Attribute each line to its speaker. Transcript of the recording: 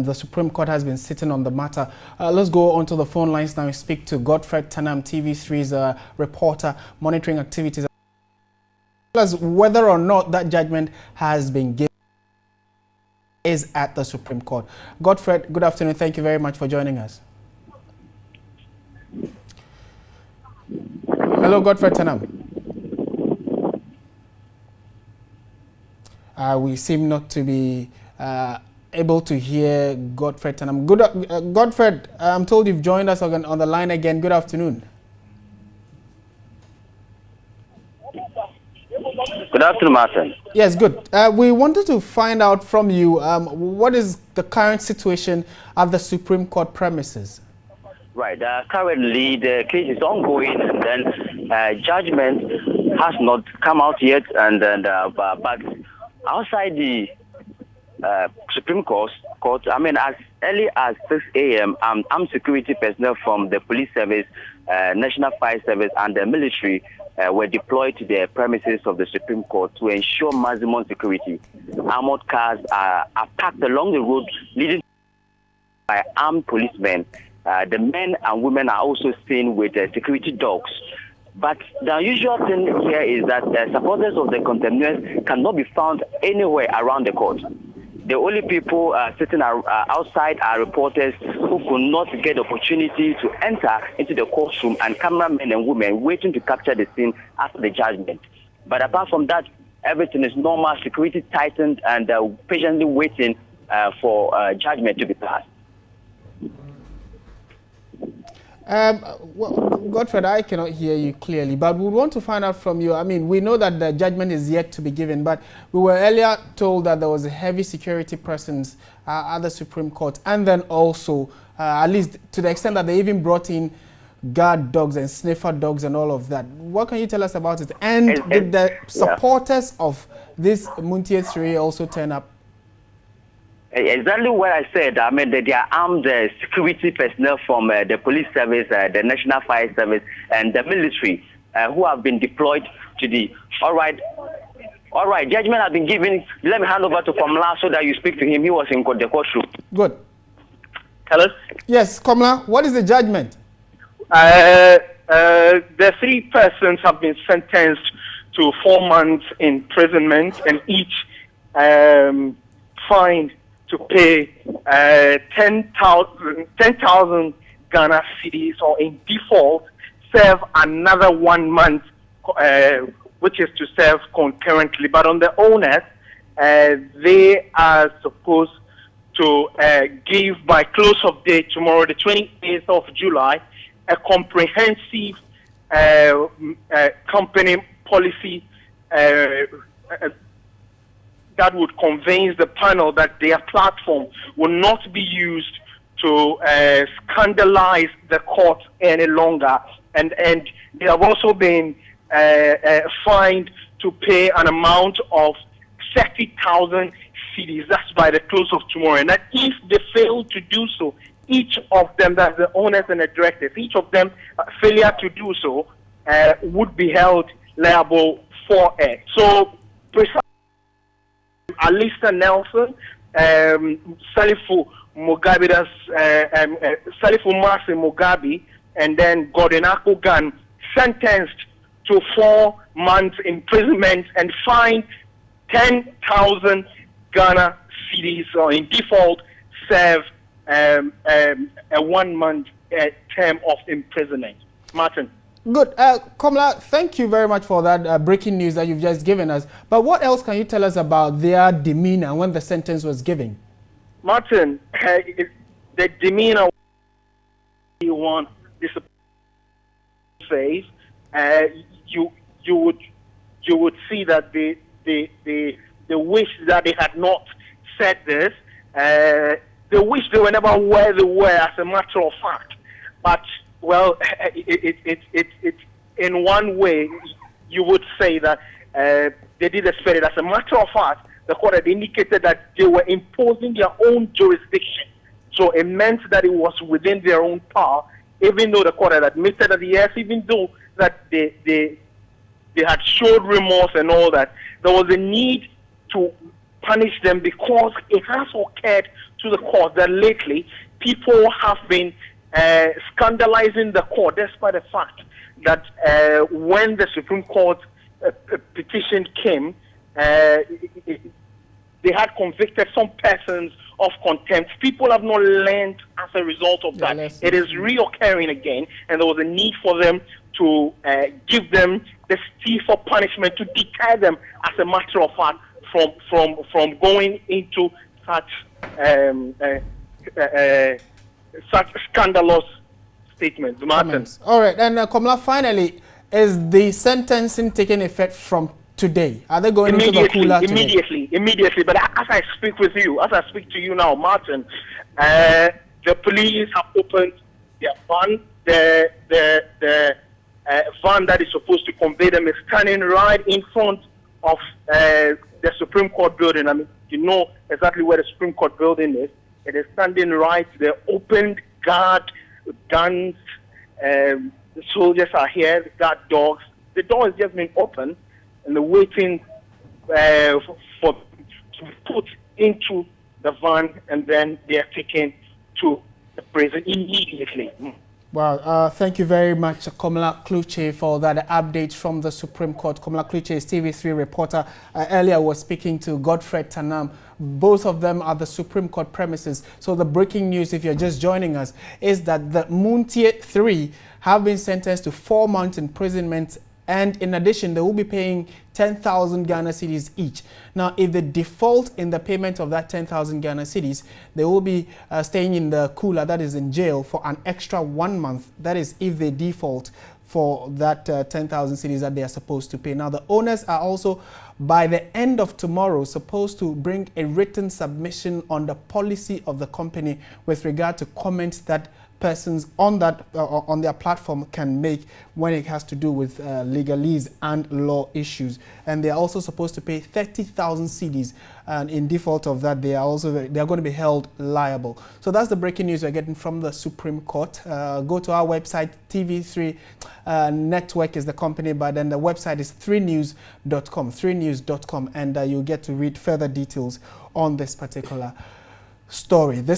Speaker 1: the Supreme Court has been sitting on the matter. Let's go onto the phone lines now and speak to Godfred Tanam, TV3's reporter monitoring activities. Tell us whether or not that judgment has been given is at the Supreme Court. Godfred, good afternoon. Thank you very much for joining us. Hello, Godfred Tanam. We seem not to be able to hear Godfred Tanam. Godfred, I'm told you've joined us on the line again. Good afternoon.
Speaker 2: Good afternoon, Martin.
Speaker 1: Yes, good. We wanted to find out from you what is the current situation at the Supreme Court premises? Right.
Speaker 2: Currently, the case is ongoing, and then judgment has not come out yet. And then, but outside the Supreme Court, I mean, as early as 6 a.m., armed security personnel from the police service, National Fire Service, and the military were deployed to the premises of the Supreme Court to ensure maximum security. Armored cars are parked along the road leading by armed policemen. The men and women are also seen with security dogs. But the unusual thing here is that supporters of the contemners cannot be found anywhere around the court. The only people sitting outside are reporters who could not get the opportunity to enter into the courtroom, and cameramen and women waiting to capture the scene after the judgment. But apart from that, everything is normal, security tightened, and patiently waiting for judgment to be passed.
Speaker 1: Well, Godfred, I cannot hear you clearly, but we want to find out from you. I mean, we know that the judgment is yet to be given, but we were earlier told that there was a heavy security presence at the Supreme Court, and then also, at least to the extent that they even brought in guard dogs and sniffer dogs and all of that. What can you tell us about it? And did the supporters of this Montie 3 also turn up?
Speaker 2: Exactly what I said. I mean, they are armed security personnel from the police service, the National Fire Service, and the military who have been deployed to the... All right, judgment has been given. Let me hand over to Kamla so that you speak to him. He was in the courtroom.
Speaker 1: Good.
Speaker 2: Hello?
Speaker 1: Yes, Kamla, what is the judgment?
Speaker 3: The 3 persons have been sentenced to 4 months imprisonment, and each fined to pay 10,000 Ghana cedis, or in default, serve another 1 month, which is to serve concurrently. But on the owners, they are supposed to give by close of day tomorrow, the 28th of July, a comprehensive company policy that would convince the panel that their platform will not be used to scandalize the court any longer. And they have also been fined to pay an amount of 30,000 cedis. That's by the close of tomorrow. And that if they fail to do so, each of them, that's the owners and the directors, each of them failure to do so would be held liable for it. So, Alista Nelson, Salifu Mugabe, that's Salifu Masi Mugabe, and then Gordon Akugan, sentenced to 4 months imprisonment and fined 10,000 Ghana cedis, or in default serve a 1 month term of imprisonment. Martin.
Speaker 1: Good. Kamla, thank you very much for that breaking news that you've just given us. But what else can you tell us about their demeanor when the sentence was given?
Speaker 3: Martin, the demeanor you want this says, you would see that they wish that they had not said this. They wish they were never where they were, as a matter of fact. But well, it in one way you would say that they did expect it. As a matter of fact, the court had indicated that they were imposing their own jurisdiction. So it meant that it was within their own power, even though the court had admitted that yes, even though that they had showed remorse and all that, there was a need to punish them because it has occurred to the court that lately people have been scandalizing the court, despite the fact that when the Supreme Court petition came, they had convicted some persons of contempt. People have not learned as a result of that. It is reoccurring again, and there was a need for them to give them the stiffer punishment to deter them, as a matter of fact, from going into such scandalous statements. Martin.
Speaker 1: All right, and Komla, finally, is the sentencing taking effect from today? Are they going into the cooler today?
Speaker 3: Immediately. But as I speak with you, as I speak to you now, Martin, the police have opened their van. The van that is supposed to convey them is standing right in front of the Supreme Court building. I mean, you know exactly where the Supreme Court building is. It is standing right. The opened guard, guns, the soldiers are here, the guard dogs. The door has just been opened, and they're waiting for to be put into the van, and then they are taken to the prison immediately.
Speaker 1: Well, thank you very much, Komla Kluche, for that update from the Supreme Court. Komla Kluche is TV3 reporter. Earlier was speaking to Godfrey Tanam. Both of them are the Supreme Court premises. So the breaking news, if you're just joining us, is that the Montie 3 have been sentenced to 4 months imprisonment, and in addition, they will be paying 10,000 Ghana cedis each. Now, if they default in the payment of that 10,000 Ghana cedis, they will be staying in the cooler, that is in jail, for an extra 1 month. That is if they default for that 10,000 cedis that they are supposed to pay. Now, the owners are also, by the end of tomorrow, supposed to bring a written submission on the policy of the company with regard to comments that persons on that on their platform can make when it has to do with legalese and law issues. And they are also supposed to pay 30,000 cedis, and in default of that, they are going to be held liable. So that's the breaking news we're getting from the Supreme Court. Go to our website. TV3 Network is the company, but then the website is 3news.com, 3news.com, and you'll get to read further details on this particular story. This